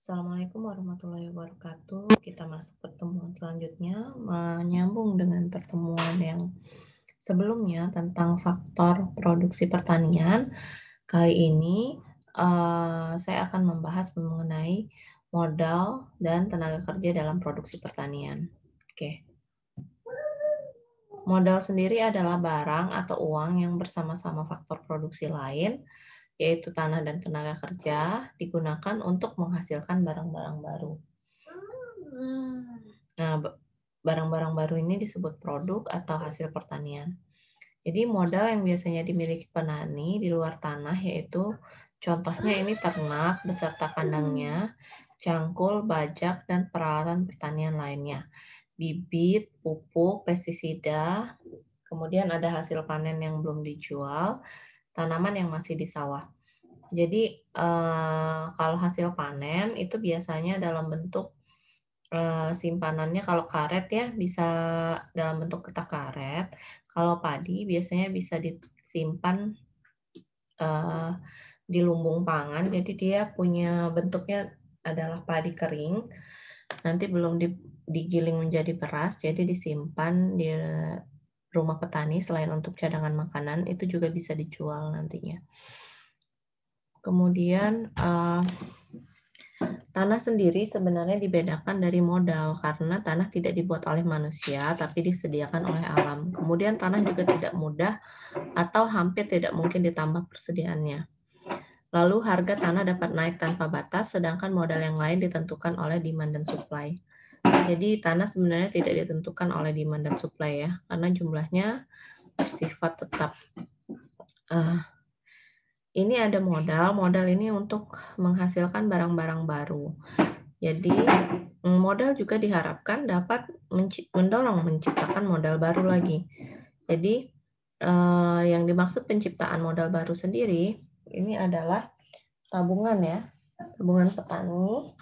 Assalamualaikum warahmatullahi wabarakatuh. Kita masuk pertemuan selanjutnya, menyambung dengan pertemuan yang sebelumnya tentang faktor produksi pertanian. Kali ini saya akan membahas mengenai modal dan tenaga kerja dalam produksi pertanian. Oke. Modal sendiri adalah barang atau uang yang bersama-sama faktor produksi lain, yaitu tanah dan tenaga kerja, digunakan untuk menghasilkan barang-barang baru. Nah, barang-barang baru ini disebut produk atau hasil pertanian. Jadi modal yang biasanya dimiliki petani di luar tanah yaitu contohnya ini ternak beserta kandangnya, cangkul, bajak, dan peralatan pertanian lainnya. Bibit, pupuk, pestisida, kemudian ada hasil panen yang belum dijual, tanaman yang masih di sawah. Jadi kalau hasil panen itu biasanya dalam bentuk simpanannya kalau karet ya bisa dalam bentuk kotak karet. Kalau padi biasanya bisa disimpan di lumbung pangan. Jadi dia punya bentuknya adalah padi kering. Nanti belum digiling menjadi beras, jadi disimpan di rumah petani selain untuk cadangan makanan itu juga bisa dijual nantinya. Kemudian tanah sendiri sebenarnya dibedakan dari modal karena tanah tidak dibuat oleh manusia tapi disediakan oleh alam. Kemudian tanah juga tidak mudah atau hampir tidak mungkin ditambah persediaannya. Lalu harga tanah dapat naik tanpa batas sedangkan modal yang lain ditentukan oleh demand dan supply. Jadi tanah sebenarnya tidak ditentukan oleh demand dan supply ya karena jumlahnya bersifat tetap. Ini ada modal ini untuk menghasilkan barang-barang baru. Jadi modal juga diharapkan dapat mendorong menciptakan modal baru lagi. Jadi yang dimaksud penciptaan modal baru sendiri ini adalah tabungan ya, tabungan petani.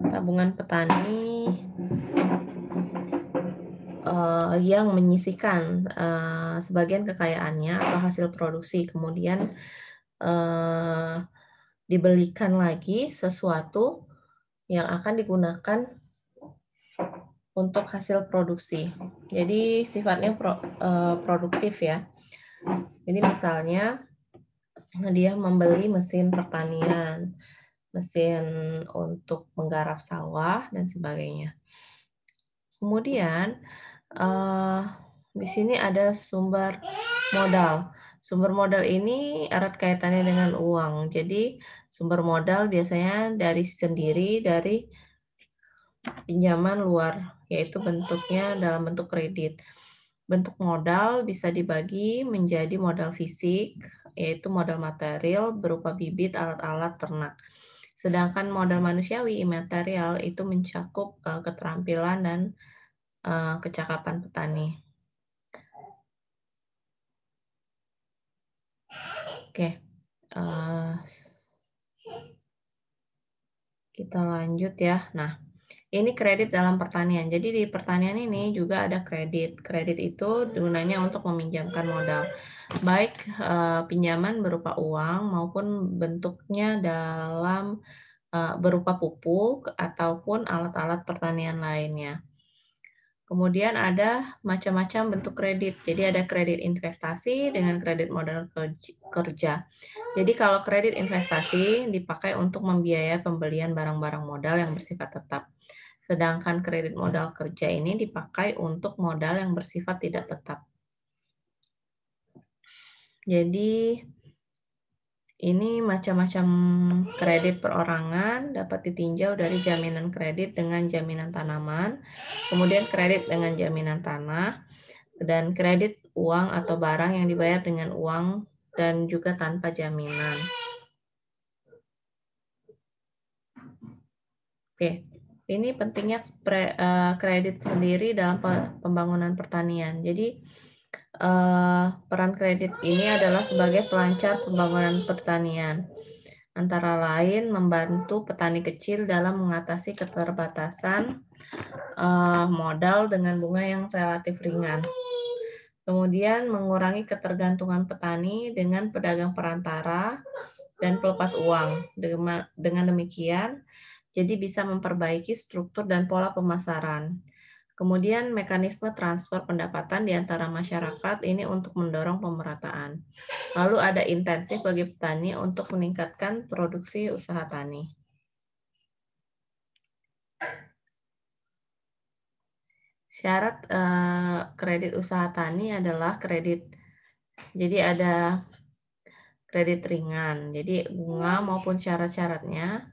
Tabungan petani yang menyisihkan sebagian kekayaannya atau hasil produksi, kemudian dibelikan lagi sesuatu yang akan digunakan untuk hasil produksi. Jadi sifatnya produktif ya. Jadi misalnya dia membeli mesin pertanian, mesin untuk menggarap sawah dan sebagainya. Kemudian di sini ada sumber modal. Sumber modal ini erat kaitannya dengan uang. Jadi sumber modal biasanya dari pinjaman luar, yaitu bentuknya dalam bentuk kredit. Bentuk modal bisa dibagi menjadi modal fisik, yaitu modal material berupa bibit, alat-alat ternak. Sedangkan modal manusiawi imaterial itu mencakup keterampilan dan kecakapan petani. Oke, kita lanjut ya. Nah, ini kredit dalam pertanian. Jadi di pertanian ini juga ada kredit. Kredit itu gunanya untuk meminjamkan modal, baik pinjaman berupa uang maupun bentuknya dalam berupa pupuk ataupun alat-alat pertanian lainnya. Kemudian ada macam-macam bentuk kredit. Jadi ada kredit investasi dengan kredit modal kerja. Jadi kalau kredit investasi dipakai untuk membiayai pembelian barang-barang modal yang bersifat tetap. Sedangkan kredit modal kerja ini dipakai untuk modal yang bersifat tidak tetap. Jadi ini macam-macam kredit perorangan dapat ditinjau dari jaminan kredit dengan jaminan tanaman, kemudian kredit dengan jaminan tanah, dan kredit uang atau barang yang dibayar dengan uang dan juga tanpa jaminan. Oke, ini pentingnya kredit sendiri dalam pembangunan pertanian. Jadi peran kredit ini adalah sebagai pelancar pembangunan pertanian. Antara lain membantu petani kecil dalam mengatasi keterbatasan modal dengan bunga yang relatif ringan. Kemudian mengurangi ketergantungan petani dengan pedagang perantara dan pelepas uang. Dengan demikian, jadi bisa memperbaiki struktur dan pola pemasaran. Kemudian mekanisme transfer pendapatan di antara masyarakat ini untuk mendorong pemerataan. Lalu ada intensif bagi petani untuk meningkatkan produksi usaha tani. Syarat kredit usaha tani adalah jadi ada kredit ringan. Jadi bunga maupun syarat-syaratnya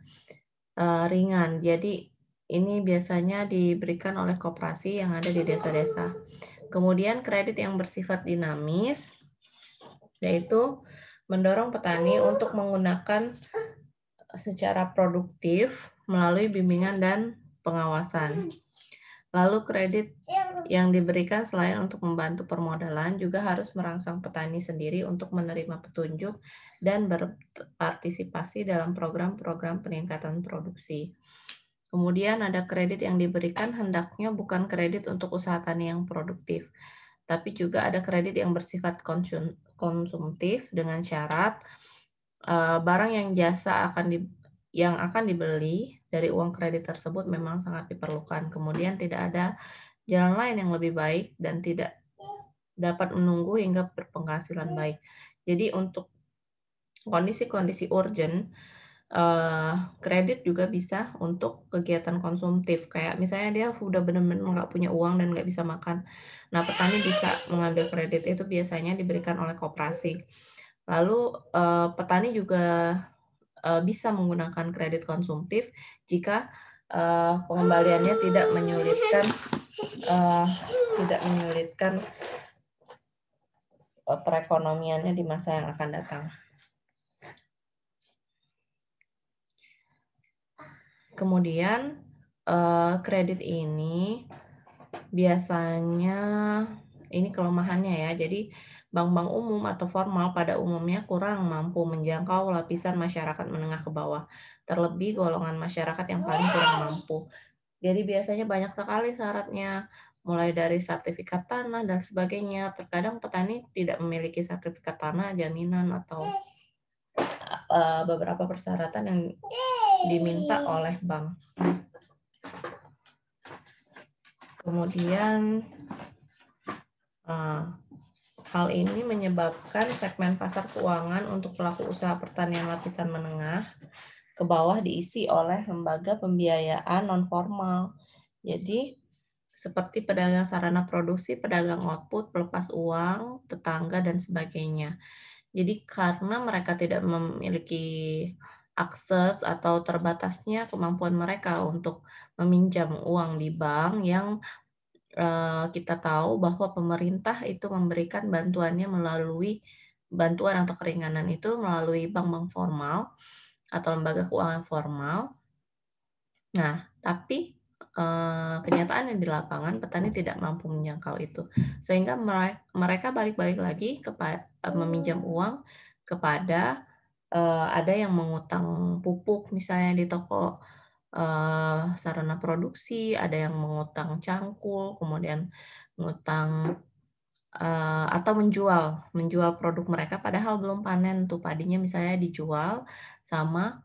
ringan. Jadi ini biasanya diberikan oleh koperasi yang ada di desa-desa. Kemudian kredit yang bersifat dinamis, yaitu mendorong petani untuk menggunakan secara produktif melalui bimbingan dan pengawasan. Lalu kredit yang diberikan selain untuk membantu permodalan juga harus merangsang petani sendiri untuk menerima petunjuk dan berpartisipasi dalam program-program peningkatan produksi. Kemudian ada kredit yang diberikan hendaknya bukan kredit untuk usaha tani yang produktif, tapi juga ada kredit yang bersifat konsumtif dengan syarat barang yang akan dibeli dari uang kredit tersebut memang sangat diperlukan. Kemudian tidak ada jalan lain yang lebih baik dan tidak dapat menunggu hingga berpenghasilan baik. Jadi untuk kondisi-kondisi urgent, kredit juga bisa untuk kegiatan konsumtif. Kayak misalnya dia udah benar-benar nggak punya uang dan nggak bisa makan. Nah, petani bisa mengambil kredit itu biasanya diberikan oleh koperasi. Lalu petani juga bisa menggunakan kredit konsumtif jika pengembaliannya tidak menyulitkan perekonomiannya di masa yang akan datang. Kemudian kredit ini biasanya ini kelemahannya ya. Jadi bank-bank umum atau formal pada umumnya kurang mampu menjangkau lapisan masyarakat menengah ke bawah, terlebih golongan masyarakat yang paling kurang mampu. Jadi biasanya banyak sekali syaratnya, mulai dari sertifikat tanah dan sebagainya. Terkadang petani tidak memiliki sertifikat tanah, jaminan, atau beberapa persyaratan yang diminta oleh bank. Kemudian hal ini menyebabkan segmen pasar keuangan untuk pelaku usaha pertanian lapisan menengah ke bawah diisi oleh lembaga pembiayaan non-formal. Jadi, seperti pedagang sarana produksi, pedagang output, pelepas uang, tetangga, dan sebagainya. Jadi, karena mereka tidak memiliki akses atau terbatasnya kemampuan mereka untuk meminjam uang di bank yang kita tahu bahwa pemerintah itu memberikan bantuan atau keringanan itu melalui bank-bank formal atau lembaga keuangan formal. Nah, tapi kenyataan yang di lapangan petani tidak mampu menjangkau itu, sehingga mereka balik-balik lagi meminjam uang kepada ada yang mengutang pupuk misalnya di toko sarana produksi, ada yang mengutang cangkul, kemudian ngutang atau menjual produk mereka padahal belum panen tuh padinya misalnya dijual sama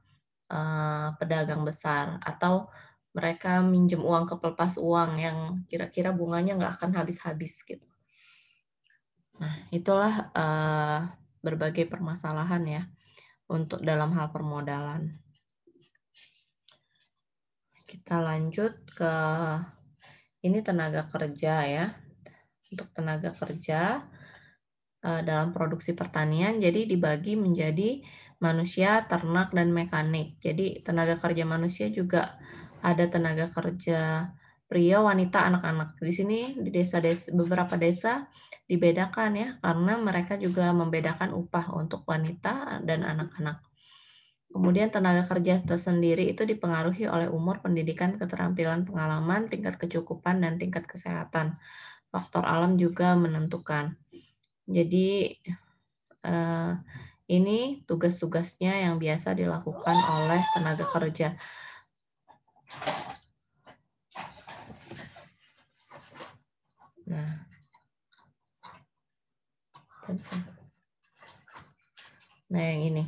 pedagang besar, atau mereka minjem uang ke pelepas uang yang kira-kira bunganya nggak akan habis-habis gitu. Nah, itulah berbagai permasalahan ya untuk dalam hal permodalan. Kita lanjut ke ini tenaga kerja ya. Untuk tenaga kerja dalam produksi pertanian jadi dibagi menjadi manusia, ternak, dan mekanik. Jadi tenaga kerja manusia juga ada tenaga kerja pria, wanita, anak-anak. Di sini di beberapa desa dibedakan ya karena mereka juga membedakan upah untuk wanita dan anak-anak. Kemudian tenaga kerja tersendiri itu dipengaruhi oleh umur, pendidikan, keterampilan, pengalaman, tingkat kecukupan, dan tingkat kesehatan. Faktor alam juga menentukan. Jadi ini tugas-tugasnya yang biasa dilakukan oleh tenaga kerja. Nah, Nah, yang ini.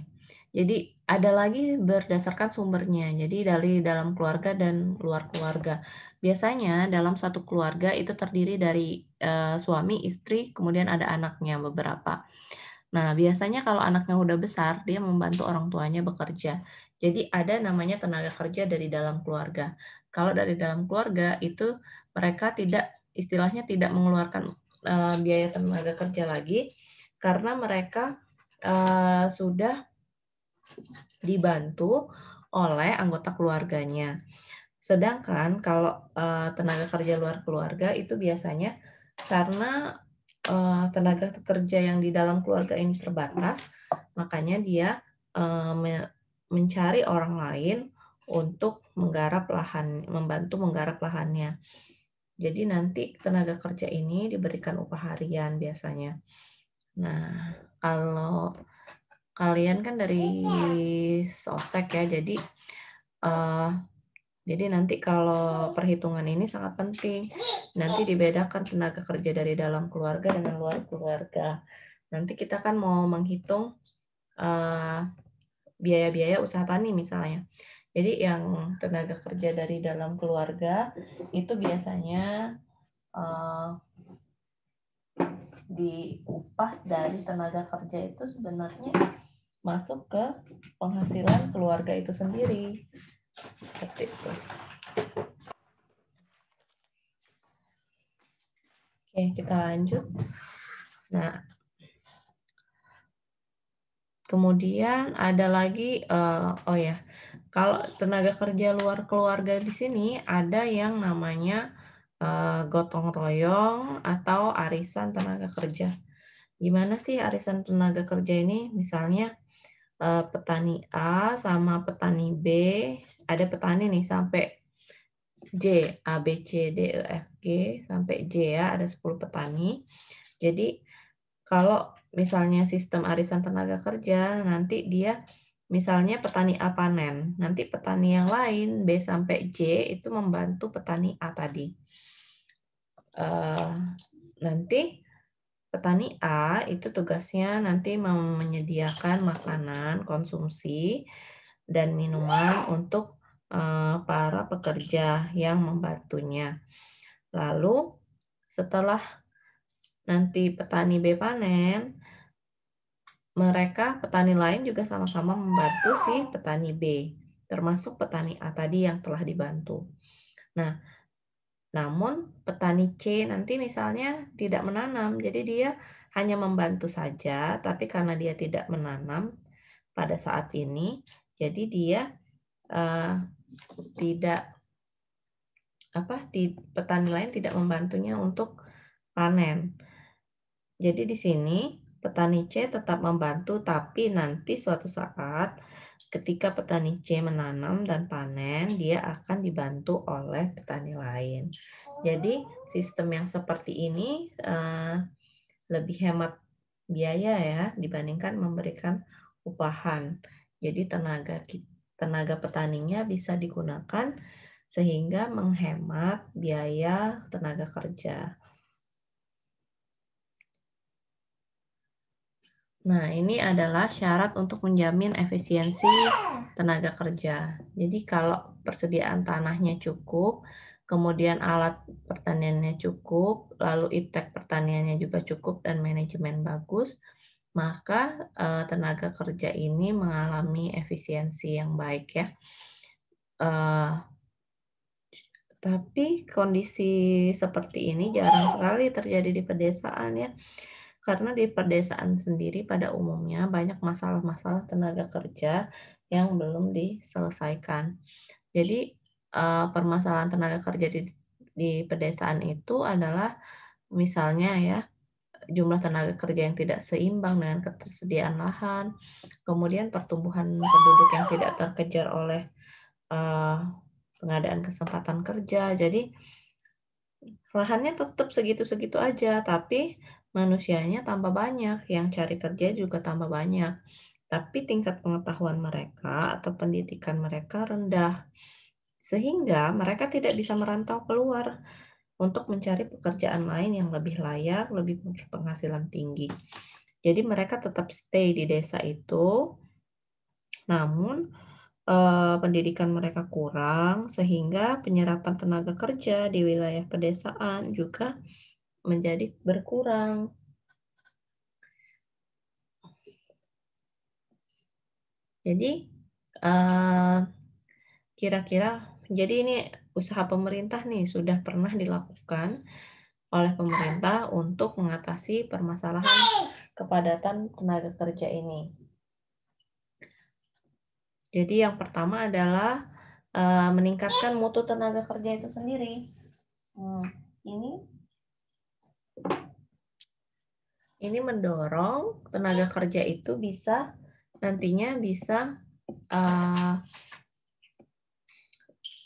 Jadi ada lagi berdasarkan sumbernya. Jadi dari dalam keluarga dan luar keluarga. Biasanya dalam satu keluarga itu terdiri dari suami, istri, kemudian ada anaknya beberapa. Nah, biasanya kalau anaknya udah besar, dia membantu orang tuanya bekerja. Jadi ada namanya tenaga kerja dari dalam keluarga. Kalau dari dalam keluarga itu mereka tidak istilahnya tidak mengeluarkan biaya tenaga kerja lagi karena mereka sudah dibantu oleh anggota keluarganya. Sedangkan kalau tenaga kerja luar keluarga itu biasanya karena tenaga kerja yang di dalam keluarga ini terbatas, makanya dia mencari orang lain untuk menggarap lahan, membantu menggarap lahannya. Jadi nanti tenaga kerja ini diberikan upah harian biasanya. Nah, kalau kalian kan dari sosek ya, jadi nanti kalau perhitungan ini sangat penting. Nanti dibedakan tenaga kerja dari dalam keluarga dengan luar keluarga. Nanti kita kan mau menghitung biaya-biaya usaha tani misalnya. Jadi yang tenaga kerja dari dalam keluarga itu biasanya di upah dari tenaga kerja itu sebenarnya masuk ke penghasilan keluarga itu sendiri. Seperti itu. Oke, kita lanjut. Nah, kemudian ada lagi, oh ya, kalau tenaga kerja luar keluarga di sini ada yang namanya gotong royong atau arisan tenaga kerja. Gimana sih arisan tenaga kerja ini? Misalnya petani A sama petani B, ada petani nih sampai J, A, B, C, D, E, F, G, sampai J ya, ada 10 petani. Jadi kalau misalnya sistem arisan tenaga kerja, nanti dia misalnya petani A panen, nanti petani yang lain B sampai J itu membantu petani A tadi. Nanti petani A itu tugasnya nanti menyediakan makanan, konsumsi, dan minuman untuk para pekerja yang membantunya. Lalu setelah nanti petani B panen, mereka petani lain juga sama-sama membantu si petani B, termasuk petani A tadi yang telah dibantu. Nah, namun petani C nanti misalnya tidak menanam, jadi dia hanya membantu saja, tapi karena dia tidak menanam pada saat ini, jadi dia petani lain tidak membantunya untuk panen. Jadi di sini petani C tetap membantu, tapi nanti suatu saat ketika petani C menanam dan panen, dia akan dibantu oleh petani lain. Jadi sistem yang seperti ini lebih hemat biaya ya dibandingkan memberikan upahan. Jadi tenaga petaninya bisa digunakan sehingga menghemat biaya tenaga kerja. Nah, ini adalah syarat untuk menjamin efisiensi tenaga kerja. Jadi kalau persediaan tanahnya cukup, kemudian alat pertaniannya cukup, lalu iptek pertaniannya juga cukup dan manajemen bagus, maka tenaga kerja ini mengalami efisiensi yang baik ya. Tapi kondisi seperti ini jarang sekali terjadi di pedesaan ya. Karena di pedesaan sendiri pada umumnya banyak masalah-masalah tenaga kerja yang belum diselesaikan. Jadi permasalahan tenaga kerja di pedesaan itu adalah misalnya ya jumlah tenaga kerja yang tidak seimbang dengan ketersediaan lahan, kemudian pertumbuhan penduduk yang tidak terkejar oleh pengadaan kesempatan kerja. Jadi lahannya tetap segitu-segitu aja, tapi manusianya tambah banyak, yang cari kerja juga tambah banyak. Tapi tingkat pengetahuan mereka atau pendidikan mereka rendah, sehingga mereka tidak bisa merantau keluar untuk mencari pekerjaan lain yang lebih layak, lebih berpenghasilan tinggi. Jadi mereka tetap stay di desa itu, namun, pendidikan mereka kurang, sehingga penyerapan tenaga kerja di wilayah pedesaan juga menjadi berkurang. Jadi, eee, kira-kira jadi ini usaha pemerintah nih, sudah pernah dilakukan oleh pemerintah untuk mengatasi permasalahan kepadatan tenaga kerja ini. Jadi yang pertama adalah, meningkatkan mutu tenaga kerja itu sendiri. Ini mendorong tenaga kerja itu nantinya bisa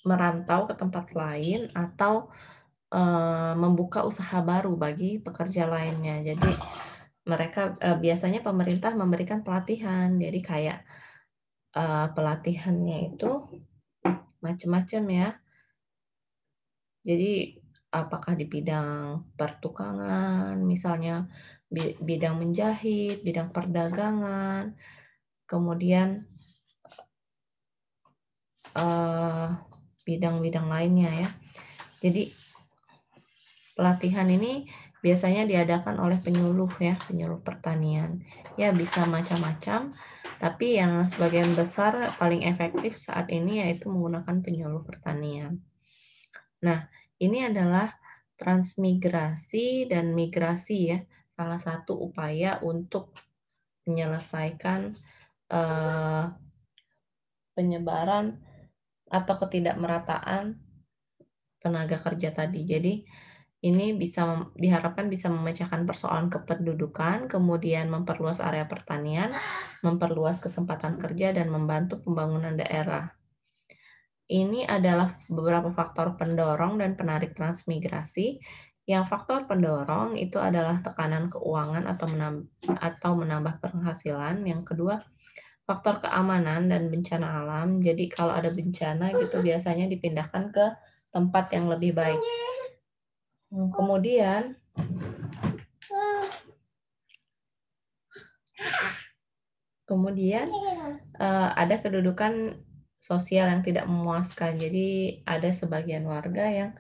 merantau ke tempat lain atau membuka usaha baru bagi pekerja lainnya. Jadi mereka biasanya pemerintah memberikan pelatihan. Jadi kayak pelatihannya itu macam-macam ya. Jadi apakah di bidang pertukangan, misalnya bidang menjahit, bidang perdagangan, kemudian bidang-bidang lainnya ya. Jadi pelatihan ini biasanya diadakan oleh penyuluh ya, penyuluh pertanian. Ya bisa macam-macam, tapi yang sebagian besar paling efektif saat ini yaitu menggunakan penyuluh pertanian. Nah, ini adalah transmigrasi dan migrasi ya, salah satu upaya untuk menyelesaikan penyebaran atau ketidakmerataan tenaga kerja tadi. Jadi ini diharapkan bisa memecahkan persoalan kependudukan, kemudian memperluas area pertanian, memperluas kesempatan kerja, dan membantu pembangunan daerah. Ini adalah beberapa faktor pendorong dan penarik transmigrasi. Yang faktor pendorong itu adalah tekanan keuangan atau menambah penghasilan. Yang kedua, faktor keamanan dan bencana alam. Jadi kalau ada bencana gitu biasanya dipindahkan ke tempat yang lebih baik. Kemudian ada kedudukan sosial yang tidak memuaskan. Jadi ada sebagian warga yang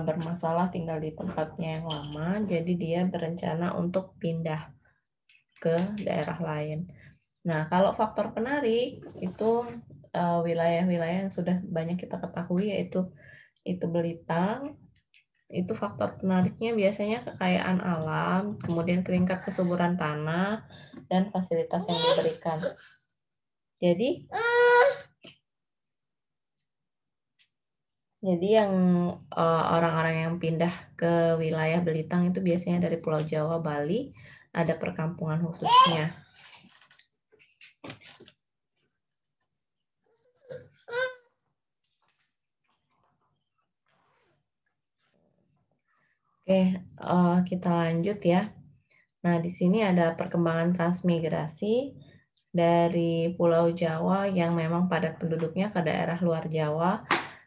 bermasalah tinggal di tempatnya yang lama, jadi dia berencana untuk pindah ke daerah lain. Nah, kalau faktor penarik itu wilayah-wilayah yang sudah banyak kita ketahui yaitu Belitung. Itu faktor penariknya biasanya kekayaan alam, kemudian tingkat kesuburan tanah, dan fasilitas yang diberikan. Jadi yang orang-orang yang pindah ke wilayah Belitung itu biasanya dari Pulau Jawa, Bali, ada perkampungan khususnya. Oke, kita lanjut ya. Nah, di sini ada perkembangan transmigrasi dari Pulau Jawa yang memang padat penduduknya ke daerah luar Jawa.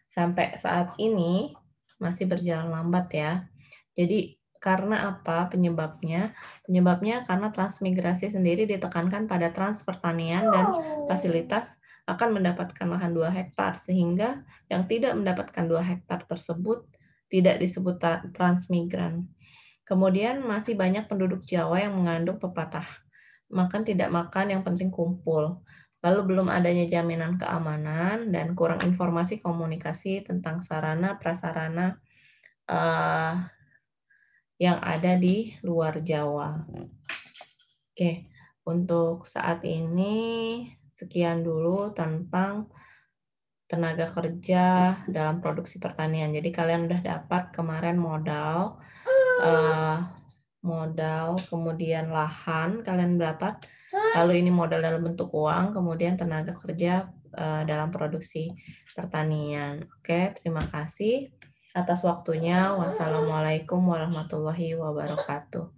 Sampai saat ini masih berjalan lambat ya. Jadi karena apa penyebabnya? Penyebabnya karena transmigrasi sendiri ditekankan pada transpertanian dan fasilitas akan mendapatkan lahan 2 hektar, sehingga yang tidak mendapatkan 2 hektar tersebut tidak disebut transmigran. Kemudian masih banyak penduduk Jawa yang mengandung pepatah, makan tidak makan yang penting kumpul. Lalu belum adanya jaminan keamanan dan kurang informasi komunikasi tentang sarana prasarana yang ada di luar Jawa. Oke, untuk saat ini sekian dulu tentang tenaga kerja dalam produksi pertanian. Jadi kalian udah dapat kemarin modal, kemudian lahan kalian dapat, lalu ini modal dalam bentuk uang, kemudian tenaga kerja dalam produksi pertanian. Oke, terima kasih atas waktunya. Wassalamualaikum warahmatullahi wabarakatuh.